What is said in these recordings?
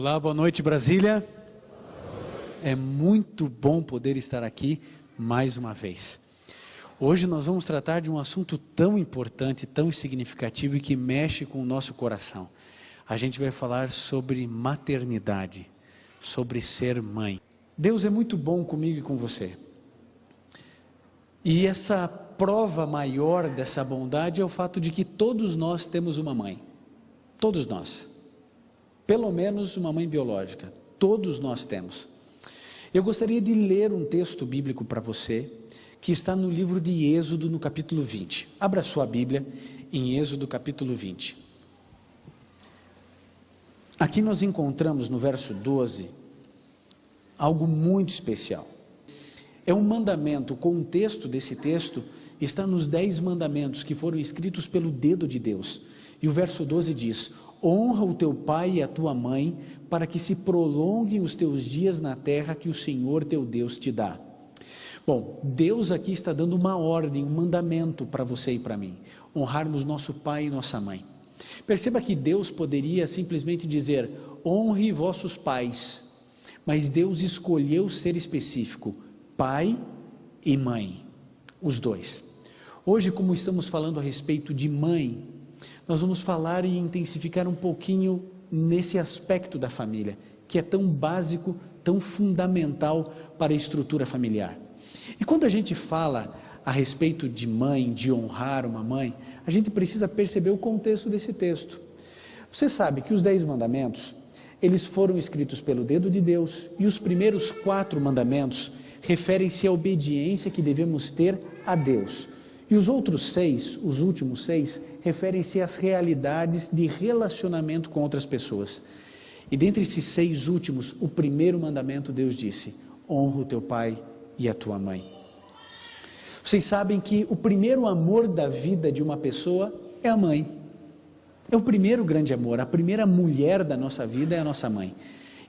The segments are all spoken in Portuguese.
Olá, boa noite, Brasília. É muito bom poder estar aqui mais uma vez. Hoje nós vamos tratar de um assunto tão importante, tão significativo e que mexe com o nosso coração. A gente vai falar sobre maternidade, sobre ser mãe. Deus é muito bom comigo e com você. E essa prova maior dessa bondade é o fato de que todos nós temos uma mãe. Todos nós. Pelo menos uma mãe biológica. Todos nós temos. Eu gostaria de ler um texto bíblico para você, que está no livro de Êxodo, no capítulo 20. Abra sua Bíblia em Êxodo, capítulo 20. Aqui nós encontramos no verso 12, algo muito especial. É um mandamento, o contexto desse texto está nos 10 mandamentos que foram escritos pelo dedo de Deus. E o verso 12 diz: honra o teu pai e a tua mãe, para que se prolonguem os teus dias na terra que o Senhor teu Deus te dá. Bom, Deus aqui está dando uma ordem, um mandamento para você e para mim, honrarmos nosso pai e nossa mãe. Perceba que Deus poderia simplesmente dizer: honre vossos pais, mas Deus escolheu ser específico, pai e mãe, os dois. Hoje, como estamos falando a respeito de mãe, nós vamos falar e intensificar um pouquinho nesse aspecto da família, que é tão básico, tão fundamental para a estrutura familiar. E quando a gente fala a respeito de mãe, de honrar uma mãe, a gente precisa perceber o contexto desse texto. Você sabe que os 10 mandamentos, eles foram escritos pelo dedo de Deus, e os primeiros 4 mandamentos referem-se à obediência que devemos ter a Deus. E os outros 6, os últimos 6, referem-se às realidades de relacionamento com outras pessoas. E dentre esses 6 últimos, o primeiro mandamento, Deus disse: honra o teu pai e a tua mãe. Vocês sabem que o primeiro amor da vida de uma pessoa é a mãe. É o primeiro grande amor. A primeira mulher da nossa vida é a nossa mãe.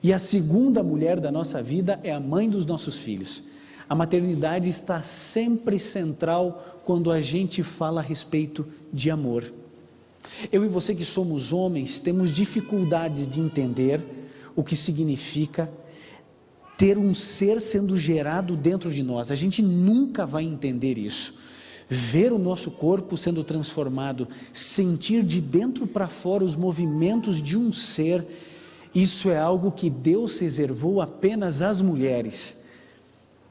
E a segunda mulher da nossa vida é a mãe dos nossos filhos. A maternidade está sempre central quando a gente fala a respeito de amor. Eu e você que somos homens temos dificuldades de entender o que significa ter um ser sendo gerado dentro de nós. A gente nunca vai entender isso. Ver o nosso corpo sendo transformado, sentir de dentro para fora os movimentos de um ser, isso é algo que Deus reservou apenas às mulheres.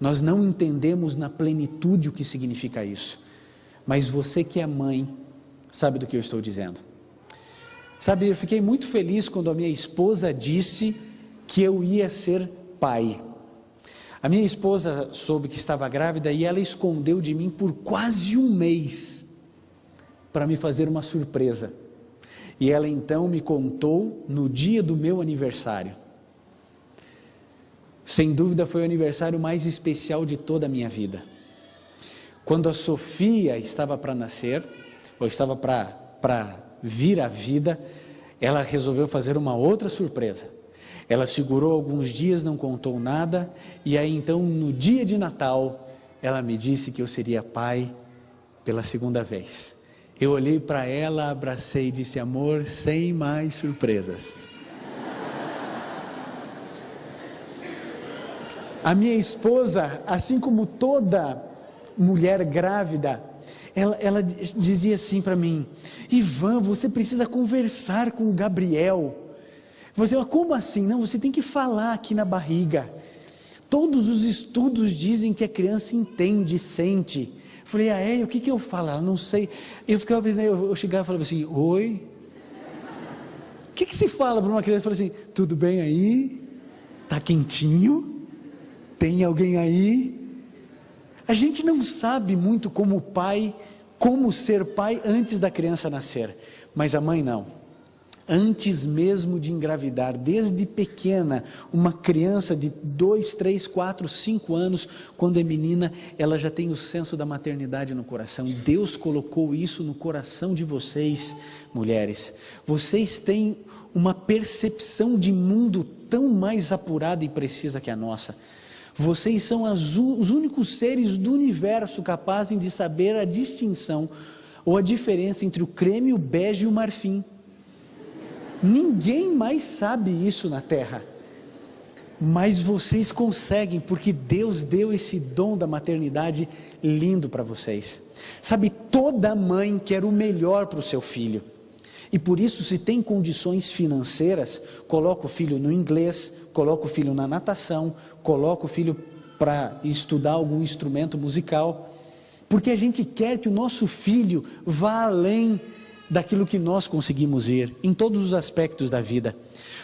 Nós não entendemos na plenitude o que significa isso, mas você que é mãe, sabe do que eu estou dizendo. Sabe, eu fiquei muito feliz quando a minha esposa disse que eu ia ser pai. A minha esposa soube que estava grávida e ela escondeu de mim por quase um mês, para me fazer uma surpresa. E ela então me contou no dia do meu aniversário. Sem dúvida foi o aniversário mais especial de toda a minha vida. Quando a Sofia estava para nascer, ou estava para vir à vida, ela resolveu fazer uma outra surpresa. Ela segurou alguns dias, não contou nada, e aí então no dia de Natal, ela me disse que eu seria pai pela segunda vez. Eu olhei para ela, abracei e disse: amor, sem mais surpresas. A minha esposa, assim como toda mulher grávida, ela dizia assim para mim: Ivan, você precisa conversar com o Gabriel. Você, como assim? Não, você tem que falar aqui na barriga. Todos os estudos dizem que a criança entende, sente. Eu falei: ah é? O que eu falo? Ela: não sei. Eu chegava e falava assim: oi? O que se fala para uma criança? Eu falei assim: tudo bem aí? Tá quentinho? Tem alguém aí? A gente não sabe muito como pai, como ser pai antes da criança nascer, mas a mãe não. Antes mesmo de engravidar, desde pequena, uma criança de 2, 3, 4, 5 anos, quando é menina, ela já tem o senso da maternidade no coração. Deus colocou isso no coração de vocês, mulheres. Vocês têm uma percepção de mundo tão mais apurada e precisa que a nossa. Vocês são os únicos seres do universo capazes de saber a distinção ou a diferença entre o creme, o bege e o marfim. Ninguém mais sabe isso na terra. Mas vocês conseguem, porque Deus deu esse dom da maternidade lindo para vocês. Sabe, toda mãe quer o melhor para o seu filho. E por isso, se tem condições financeiras, coloca o filho no inglês, coloca o filho na natação, coloca o filho para estudar algum instrumento musical, porque a gente quer que o nosso filho vá além daquilo que nós conseguimos ir, em todos os aspectos da vida.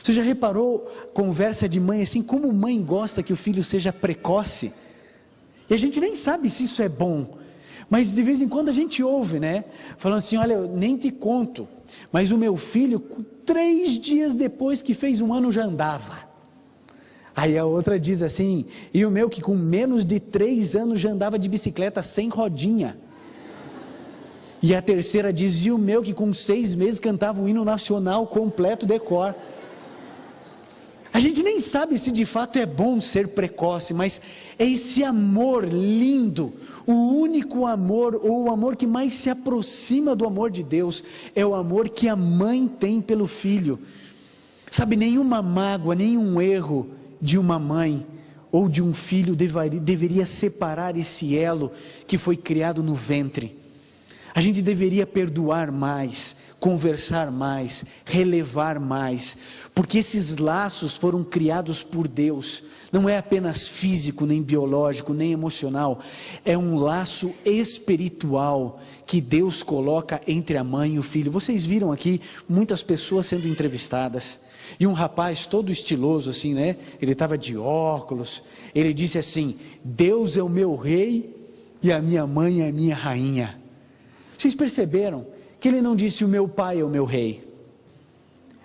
Você já reparou, conversa de mãe assim, como mãe gosta que o filho seja precoce? E a gente nem sabe se isso é bom, mas de vez em quando a gente ouve, né? Falando assim, olha, eu nem te conto, mas o meu filho, 3 dias depois que fez 1 ano já andava. Aí a outra diz assim, e o meu que com menos de 3 anos já andava de bicicleta sem rodinha. E a terceira diz, e o meu que com 6 meses cantava o hino nacional completo de cor. A gente nem sabe se de fato é bom ser precoce, mas é esse amor lindo, o único amor, ou o amor que mais se aproxima do amor de Deus, é o amor que a mãe tem pelo filho. Sabe, nenhuma mágoa, nenhum erro de uma mãe ou de um filho deveria separar esse elo que foi criado no ventre. A gente deveria perdoar mais, conversar mais, relevar mais, porque esses laços foram criados por Deus, não é apenas físico, nem biológico, nem emocional, é um laço espiritual que Deus coloca entre a mãe e o filho. Vocês viram aqui muitas pessoas sendo entrevistadas, e um rapaz todo estiloso assim, né? Ele estava de óculos, ele disse assim, Deus é o meu rei e a minha mãe é a minha rainha. Vocês perceberam que ele não disse o meu pai é o meu rei,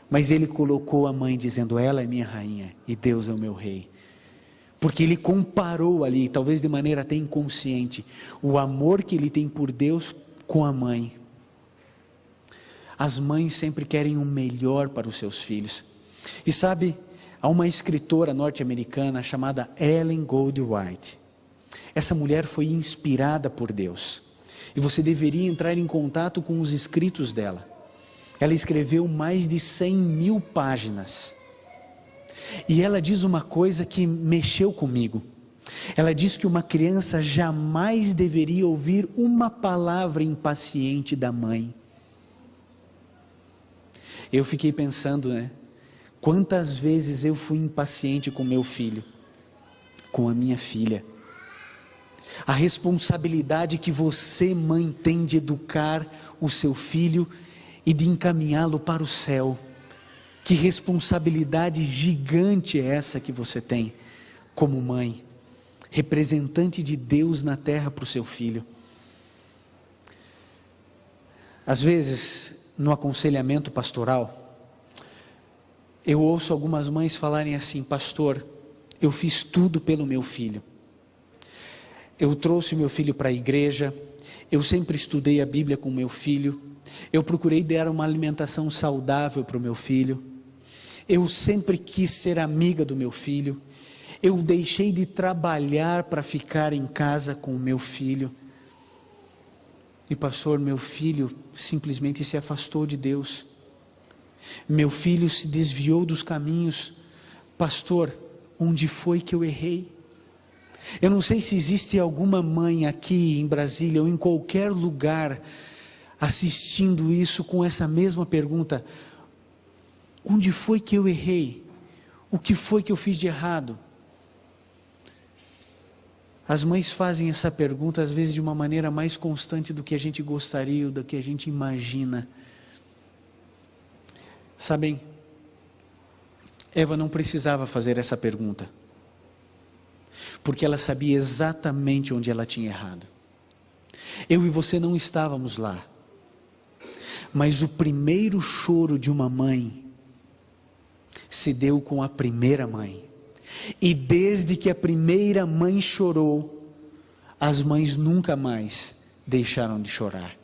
mas ele colocou a mãe dizendo ela é minha rainha e Deus é o meu rei, porque ele comparou ali, talvez de maneira até inconsciente, o amor que ele tem por Deus com a mãe. As mães sempre querem o melhor para os seus filhos, e sabe, há uma escritora norte-americana chamada Ellen Goldwhite. Essa mulher foi inspirada por Deus, e você deveria entrar em contato com os escritos dela. Ela escreveu mais de 100.000 páginas, e ela diz uma coisa que mexeu comigo. Ela diz que uma criança jamais deveria ouvir uma palavra impaciente da mãe. Eu fiquei pensando, né? Quantas vezes eu fui impaciente com meu filho, com a minha filha. A responsabilidade que você, mãe, tem de educar o seu filho e de encaminhá-lo para o céu. Que responsabilidade gigante é essa que você tem como mãe, representante de Deus na terra para o seu filho. Às vezes, no aconselhamento pastoral, eu ouço algumas mães falarem assim, pastor, eu fiz tudo pelo meu filho. Eu trouxe o meu filho para a igreja, eu sempre estudei a Bíblia com o meu filho, eu procurei dar uma alimentação saudável para o meu filho, eu sempre quis ser amiga do meu filho, eu deixei de trabalhar para ficar em casa com o meu filho. E pastor, meu filho simplesmente se afastou de Deus, meu filho se desviou dos caminhos. Pastor, onde foi que eu errei? Eu não sei se existe alguma mãe aqui em Brasília ou em qualquer lugar assistindo isso com essa mesma pergunta: onde foi que eu errei? O que foi que eu fiz de errado? As mães fazem essa pergunta às vezes de uma maneira mais constante do que a gente gostaria ou do que a gente imagina. Sabem, Eva não precisava fazer essa pergunta, porque ela sabia exatamente onde ela tinha errado. Eu e você não estávamos lá, mas o primeiro choro de uma mãe se deu com a primeira mãe, e desde que a primeira mãe chorou, as mães nunca mais deixaram de chorar.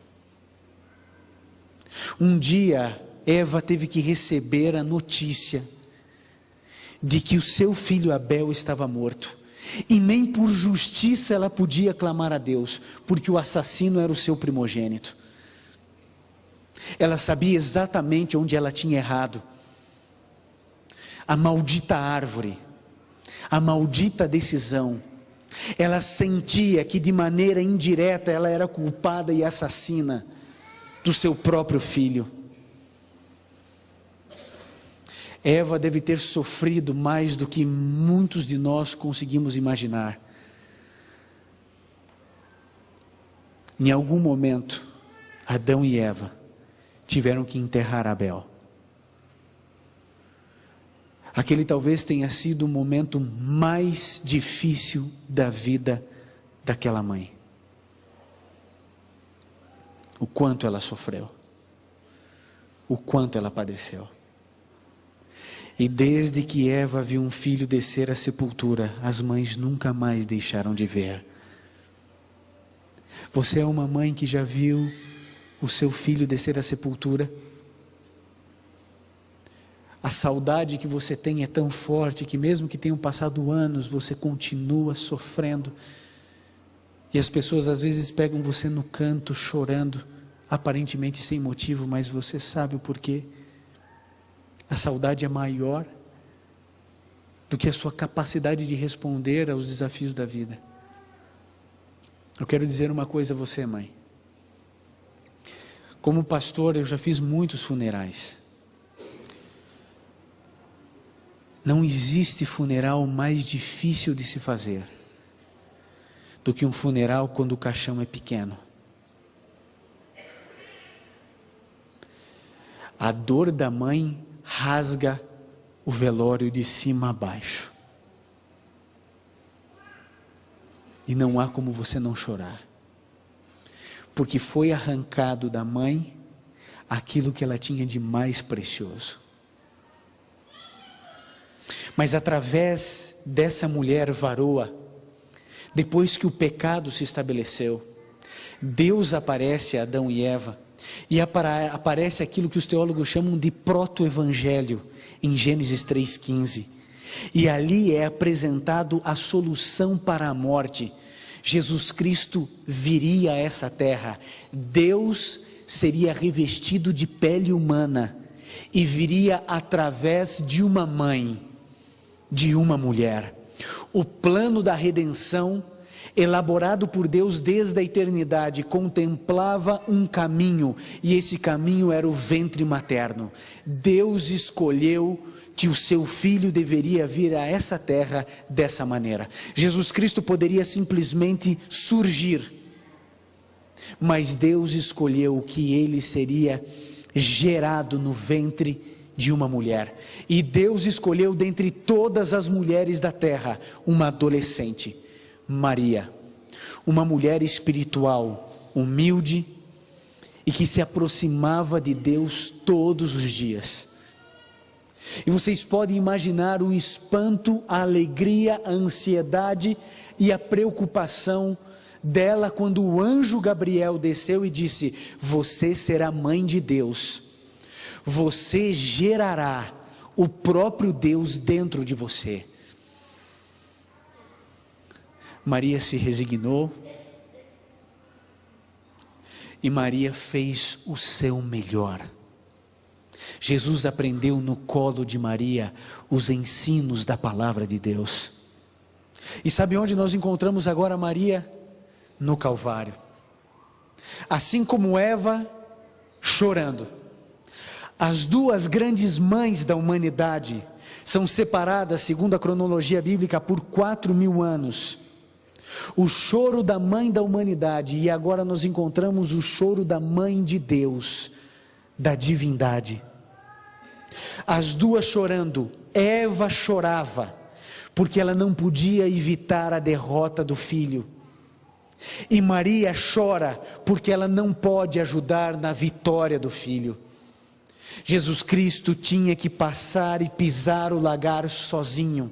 Um dia Eva teve que receber a notícia de que o seu filho Abel estava morto, e nem por justiça ela podia clamar a Deus, porque o assassino era o seu primogênito. Ela sabia exatamente onde ela tinha errado, a maldita árvore, a maldita decisão. Ela sentia que de maneira indireta ela era culpada e assassina do seu próprio filho. Eva deve ter sofrido mais do que muitos de nós conseguimos imaginar. Em algum momento, Adão e Eva tiveram que enterrar Abel. Aquele talvez tenha sido o momento mais difícil da vida daquela mãe. O quanto ela sofreu, o quanto ela padeceu. E desde que Eva viu um filho descer à sepultura, as mães nunca mais deixaram de ver. Você é uma mãe que já viu o seu filho descer à sepultura? A saudade que você tem é tão forte que mesmo que tenham passado anos, você continua sofrendo. E as pessoas às vezes pegam você no canto chorando, aparentemente sem motivo, mas você sabe o porquê. A saudade é maior do que a sua capacidade de responder aos desafios da vida. Eu quero dizer uma coisa a você, mãe. Como pastor, eu já fiz muitos funerais. Não existe funeral mais difícil de se fazer do que um funeral quando o caixão é pequeno. A dor da mãe rasga o velório de cima a baixo. E não há como você não chorar. Porque foi arrancado da mãe aquilo que ela tinha de mais precioso. Mas através dessa mulher varoa, depois que o pecado se estabeleceu, Deus aparece a Adão e Eva, e aparece aquilo que os teólogos chamam de proto-evangelho, em Gênesis 3,15. E ali é apresentado a solução para a morte. Jesus Cristo viria a essa terra. Deus seria revestido de pele humana e viria através de uma mãe, de uma mulher. O plano da redenção, elaborado por Deus desde a eternidade, contemplava um caminho, e esse caminho era o ventre materno. Deus escolheu que o seu filho deveria vir a essa terra dessa maneira. Jesus Cristo poderia simplesmente surgir, mas Deus escolheu que ele seria gerado no ventre de uma mulher. E Deus escolheu dentre todas as mulheres da terra uma adolescente, Maria, uma mulher espiritual, humilde e que se aproximava de Deus todos os dias. E vocês podem imaginar o espanto, a alegria, a ansiedade e a preocupação dela quando o anjo Gabriel desceu e disse: você será mãe de Deus, você gerará o próprio Deus dentro de você. Maria se resignou e Maria fez o seu melhor. Jesus aprendeu no colo de Maria os ensinos da palavra de Deus. E sabe onde nós encontramos agora Maria? No Calvário. Assim como Eva chorando, as duas grandes mães da humanidade são separadas, segundo a cronologia bíblica, por 4.000 anos. O choro da mãe da humanidade, e agora nós encontramos o choro da mãe de Deus, da divindade. As duas chorando. Eva chorava porque ela não podia evitar a derrota do filho, e Maria chora porque ela não pode ajudar na vitória do filho. Jesus Cristo tinha que passar e pisar o lagar sozinho.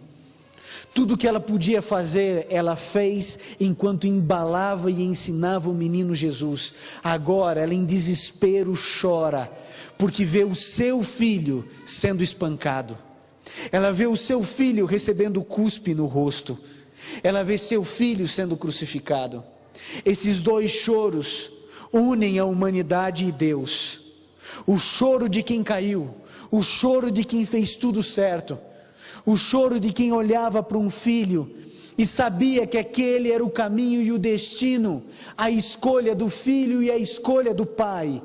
Tudo que ela podia fazer, ela fez enquanto embalava e ensinava o menino Jesus. Agora ela em desespero chora, porque vê o seu filho sendo espancado. Ela vê o seu filho recebendo cuspe no rosto. Ela vê seu filho sendo crucificado. Esses dois choros unem a humanidade e Deus. O choro de quem caiu, o choro de quem fez tudo certo, o choro de quem olhava para um filho e sabia que aquele era o caminho e o destino, a escolha do filho e a escolha do pai,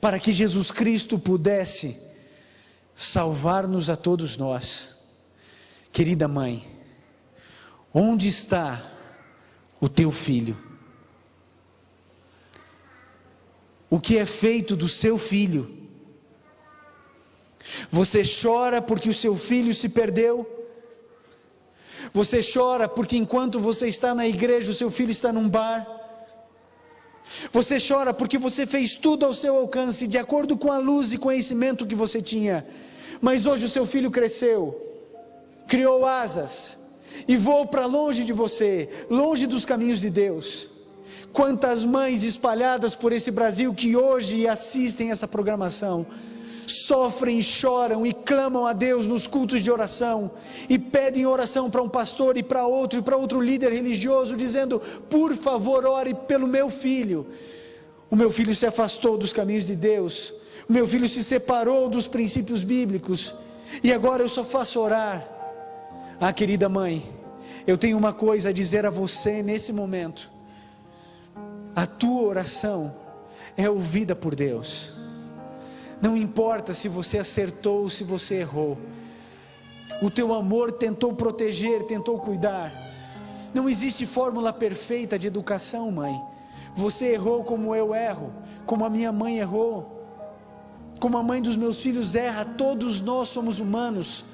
para que Jesus Cristo pudesse salvar-nos a todos nós. Querida mãe, onde está o teu filho? O que é feito do seu filho? Você chora porque o seu filho se perdeu? Você chora porque enquanto você está na igreja, o seu filho está num bar? Você chora porque você fez tudo ao seu alcance, de acordo com a luz e conhecimento que você tinha, mas hoje o seu filho cresceu, criou asas, e voou para longe de você, longe dos caminhos de Deus. Quantas mães espalhadas por esse Brasil que hoje assistem essa programação, sofrem, choram e clamam a Deus nos cultos de oração, e pedem oração para um pastor e para outro líder religioso, dizendo: por favor, ore pelo meu filho. O meu filho se afastou dos caminhos de Deus, o meu filho se separou dos princípios bíblicos, e agora eu só faço orar. Ah, querida mãe, eu tenho uma coisa a dizer a você nesse momento: a tua oração é ouvida por Deus. Não importa se você acertou ou se você errou, o teu amor tentou proteger, tentou cuidar. Não existe fórmula perfeita de educação, mãe. Você errou como eu erro, como a minha mãe errou, como a mãe dos meus filhos erra. Todos nós somos humanos,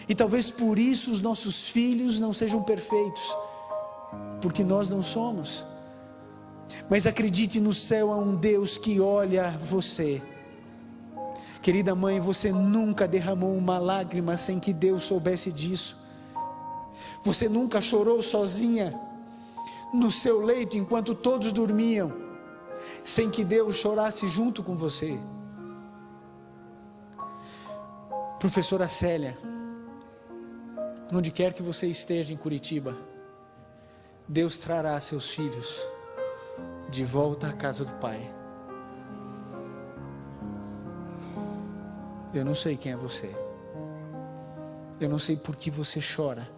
e talvez por isso os nossos filhos não sejam perfeitos, porque nós não somos. Mas acredite, no céu há um Deus que olha você. Querida mãe, você nunca derramou uma lágrima sem que Deus soubesse disso. Você nunca chorou sozinha no seu leito enquanto todos dormiam, sem que Deus chorasse junto com você. Professora Célia, onde quer que você esteja em Curitiba, Deus trará seus filhos de volta à casa do Pai. Eu não sei quem é você, eu não sei por que você chora,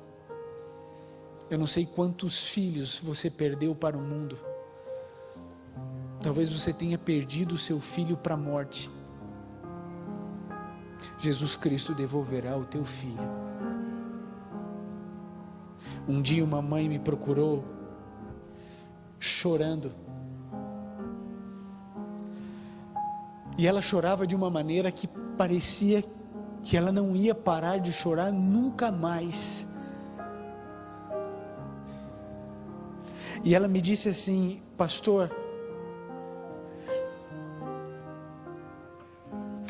eu não sei quantos filhos você perdeu para o mundo. Talvez você tenha perdido o seu filho para a morte. Jesus Cristo devolverá o teu filho. Um dia uma mãe me procurou chorando, e ela chorava de uma maneira que parecia que ela não ia parar de chorar nunca mais. E ela me disse assim: pastor,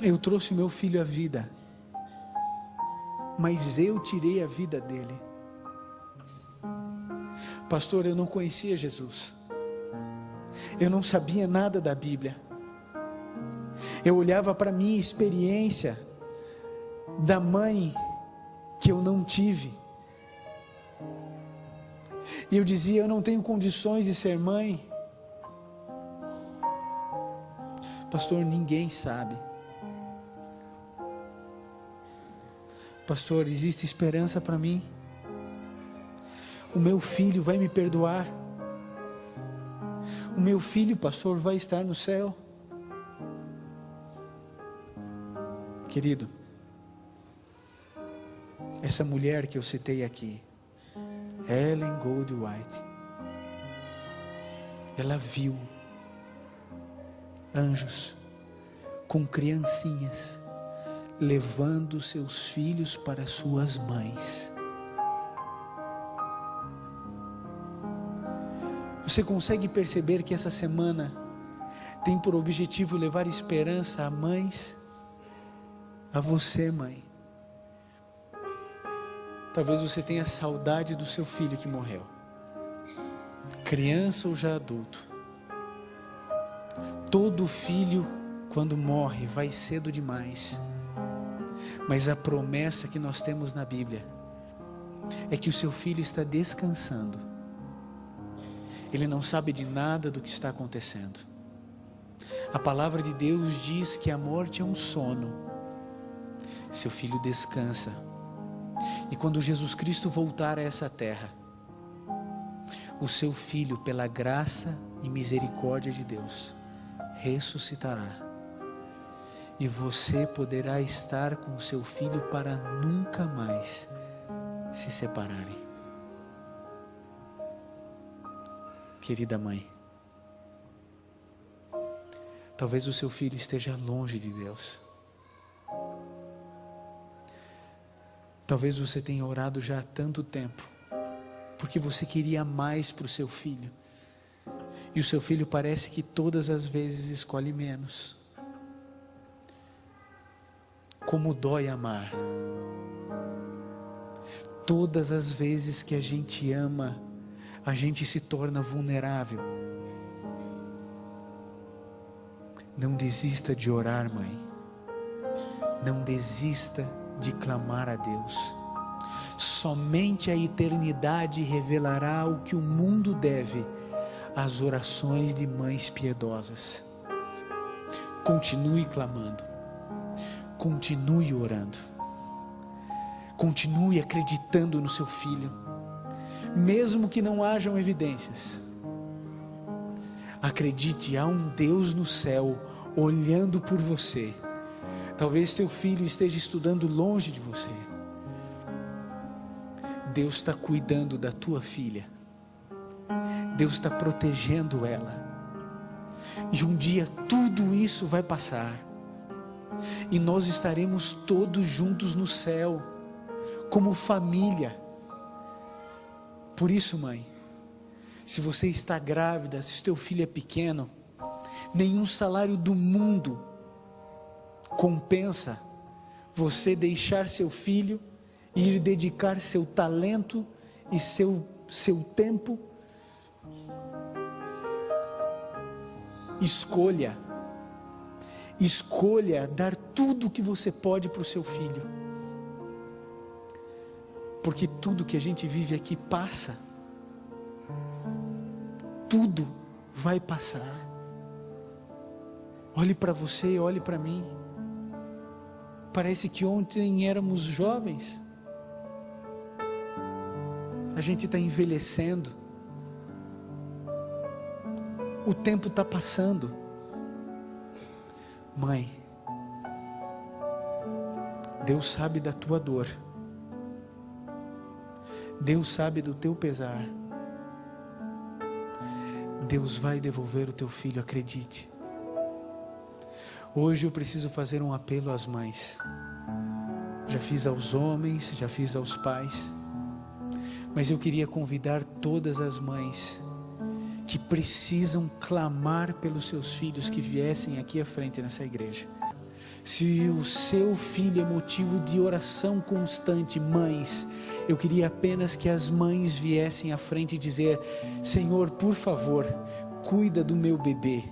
eu trouxe meu filho à vida, mas eu tirei a vida dele. Pastor, eu não conhecia Jesus, eu não sabia nada da Bíblia. Eu olhava para a minha experiência da mãe que eu não tive, e eu dizia: eu não tenho condições de ser mãe. Pastor, ninguém sabe. Pastor, existe esperança para mim? O meu filho vai me perdoar? O meu filho, pastor, vai estar no céu? Querido, essa mulher que eu citei aqui, Ellen Goldwhite, ela viu anjos com criancinhas levando seus filhos para suas mães. Você consegue perceber que essa semana tem por objetivo levar esperança a mães? A você, mãe. Talvez você tenha saudade do seu filho que morreu, criança ou já adulto. Todo filho, quando morre, vai cedo demais. Mas a promessa que nós temos na Bíblia é que o seu filho está descansando. Ele não sabe de nada do que está acontecendo. A palavra de Deus diz que a morte é um sono. Seu filho descansa, E quando Jesus Cristo voltar a essa terra, o seu Filho, pela graça e misericórdia de Deus, ressuscitará. E você poderá estar com o seu Filho para nunca mais se separarem. Querida mãe, talvez o seu filho esteja longe de Deus. Talvez você tenha orado já há tanto tempo, porque você queria mais para o seu filho. E o seu filho parece que todas as vezes escolhe menos. Como dói amar. Todas as vezes que a gente ama, a gente se torna vulnerável. Não desista de orar, mãe. Não desista de clamar a Deus. Somente a eternidade revelará o que o mundo deve às orações de mães piedosas. Continue clamando. Continue orando. Continue acreditando no seu filho, mesmo que não hajam evidências. Acredite, há um Deus no céu olhando por você. Talvez seu filho esteja estudando longe de você. Deus está cuidando da tua filha. Deus está protegendo ela. E um dia tudo isso vai passar. E nós estaremos todos juntos no céu, como família. Por isso, mãe, se você está grávida, se o teu filho é pequeno, nenhum salário do mundo compensa você deixar seu filho e ir dedicar seu talento e seu tempo. Escolha dar tudo o que você pode para o seu filho, porque tudo que a gente vive aqui passa, tudo vai passar. Olhe para você, olhe para mim. Parece que ontem éramos jovens, a gente está envelhecendo, o tempo está passando. Mãe, Deus sabe da tua dor, Deus sabe do teu pesar. Deus vai devolver o teu filho, acredite. Hoje eu preciso fazer um apelo às mães. Já fiz aos homens, já fiz aos pais, mas eu queria convidar todas as mães que precisam clamar pelos seus filhos, que viessem aqui à frente nessa igreja. Se o seu filho é motivo de oração constante, mães, eu queria apenas que as mães viessem à frente e dizer: Senhor, por favor, cuida do meu bebê,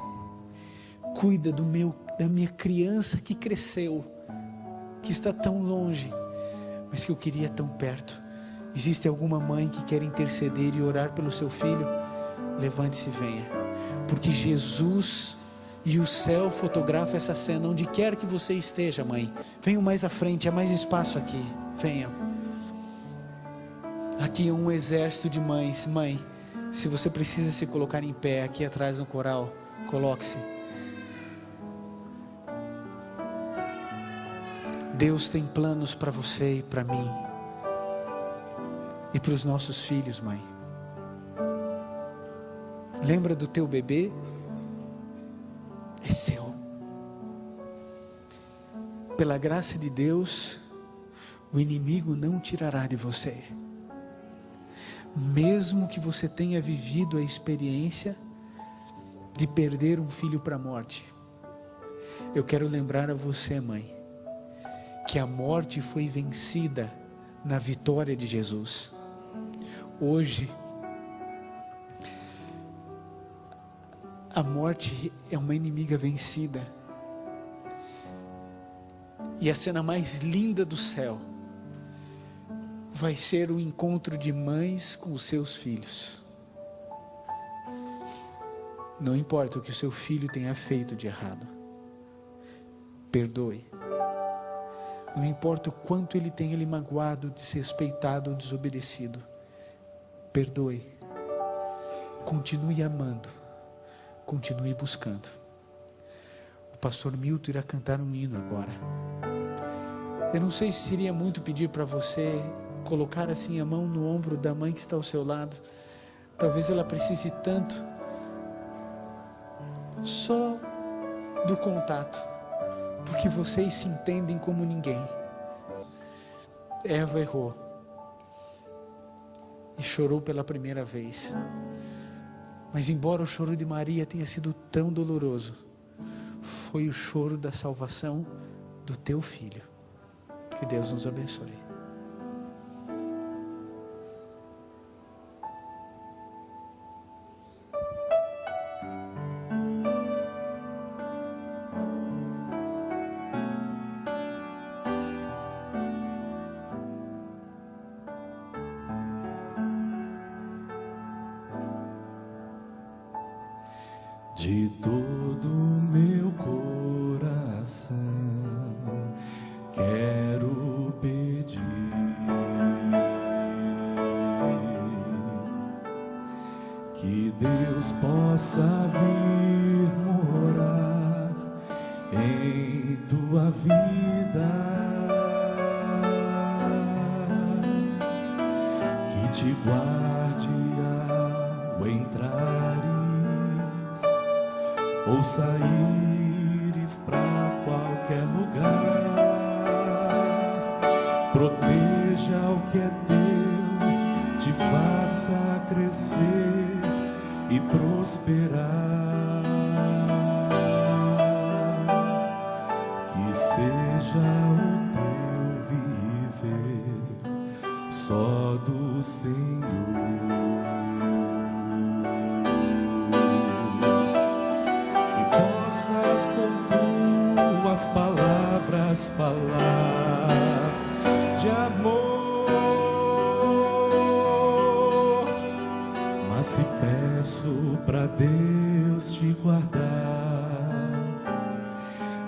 cuida da minha criança que cresceu, que está tão longe, mas que eu queria tão perto. Existe alguma mãe que quer interceder e orar pelo seu filho? Levante-se e venha, porque Jesus e o céu fotografa essa cena. Onde quer que você esteja, mãe, venham mais à frente, há mais espaço aqui, venham. Aqui é um exército de mães. Mãe, se você precisa se colocar em pé aqui atrás no coral, coloque-se. Deus tem planos para você e para mim, e para os nossos filhos, mãe. Lembra do teu bebê? É seu. Pela graça de Deus, o inimigo não tirará de você. Mesmo que você tenha vivido a experiência de perder um filho para a morte, eu quero lembrar a você, mãe, que a morte foi vencida na vitória de Jesus. Hoje, a morte é uma inimiga vencida. E a cena mais linda do céu vai ser o encontro de mães com os seus filhos. Não importa o que o seu filho tenha feito de errado, perdoe. Não importa o quanto ele tenha lhe magoado, desrespeitado ou desobedecido. Perdoe. Continue amando. Continue buscando. O pastor Milton irá cantar um hino agora. Eu não sei se seria muito pedir para você colocar assim a mão no ombro da mãe que está ao seu lado. Talvez ela precise tanto só do contato, porque vocês se entendem como ninguém. Eva errou e chorou pela primeira vez, mas embora o choro de Maria tenha sido tão doloroso, foi o choro da salvação do teu filho. Que Deus nos abençoe. De todo meu coração quero pedir que Deus possa vir morar em tua vida, que te guarde ao entrares ou saíres para qualquer lugar, proteja o que é teu, te faça crescer e prosperar, que seja o teu viver só do Senhor. As palavras falar de amor, mas se peço para Deus te guardar,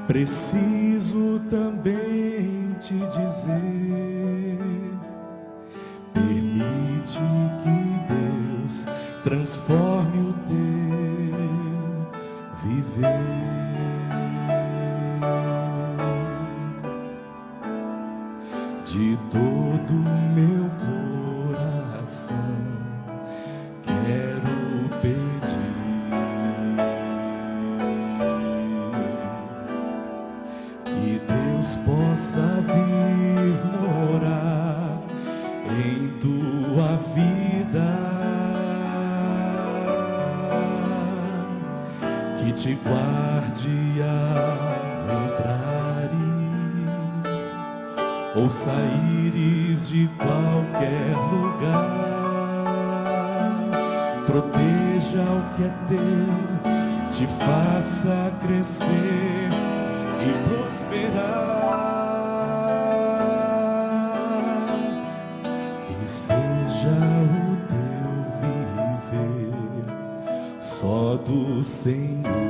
preciso também te dizer: permite que Deus transforme o teu viver. De todo meu coração quero pedir que Deus possa vir morar em tua vida, que te guarde ao entrares ou saíres de qualquer lugar, proteja o que é teu, te faça crescer e prosperar, que seja o teu viver só do Senhor.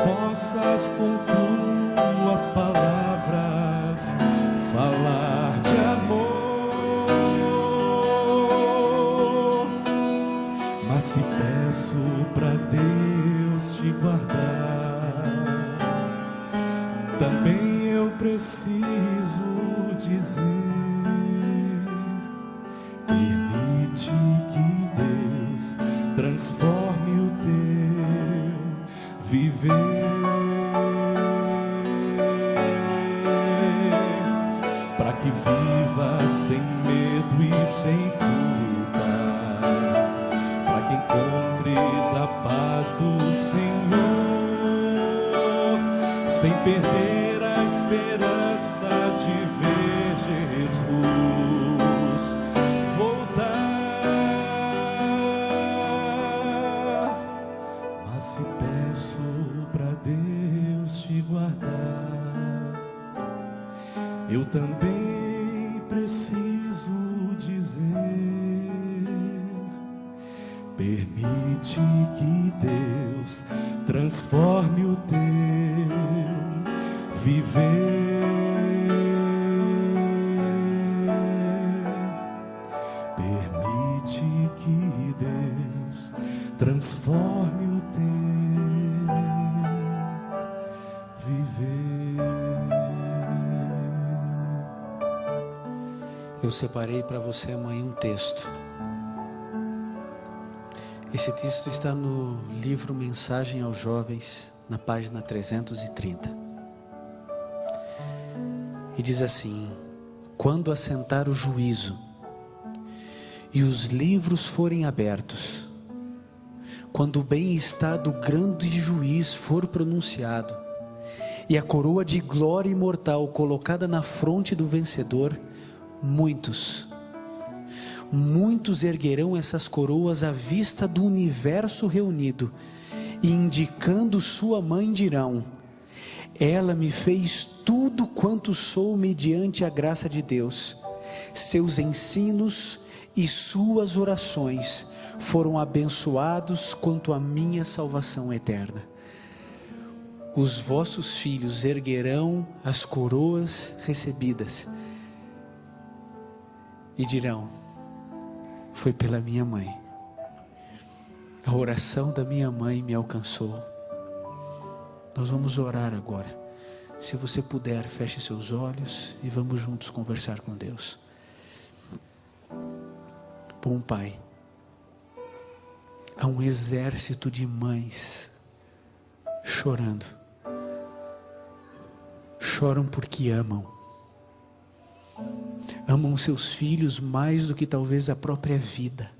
Possas com tuas palavras falar de amor, mas se peço para Deus te guardar, também eu preciso dizer: permite que Deus transforme o teu viver, para que viva sem medo e sem culpa, para que encontres a paz do Senhor, sem perder a esperança de ver Jesus voltar. Mas se peço para Deus te guardar, eu também preciso dizer: Permite que Deus transforme o teu viver. Permite que Deus transforme o teu viver. Eu separei para você amanhã um texto. Esse texto está no livro Mensagem aos Jovens, na página 330. E diz assim: quando assentar o juízo e os livros forem abertos, quando o bem-estar do grande juiz for pronunciado, e a coroa de glória imortal colocada na fronte do vencedor, muitos erguerão essas coroas à vista do universo reunido, e indicando sua mãe dirão: ela me fez tudo quanto sou mediante a graça de Deus. Seus ensinos e suas orações foram abençoados quanto a minha salvação eterna. Os vossos filhos erguerão as coroas recebidas e dirão: foi pela minha mãe, a oração da minha mãe me alcançou. Nós vamos orar agora. Se você puder, feche seus olhos e vamos juntos conversar com Deus. Bom Pai, há um exército de mães chorando. Choram porque amam seus filhos mais do que talvez a própria vida.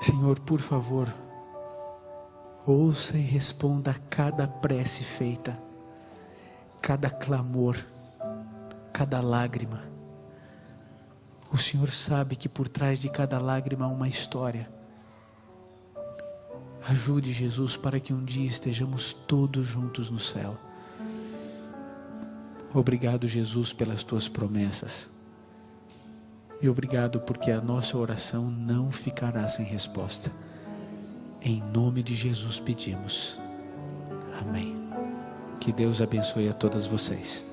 Senhor, por favor, ouça e responda a cada prece feita, cada clamor, cada lágrima. O Senhor sabe que por trás de cada lágrima há uma história. Ajude, Jesus, para que um dia estejamos todos juntos no céu. Obrigado, Jesus, pelas tuas promessas. E obrigado porque a nossa oração não ficará sem resposta. Em nome de Jesus pedimos. Amém. Que Deus abençoe a todas vocês.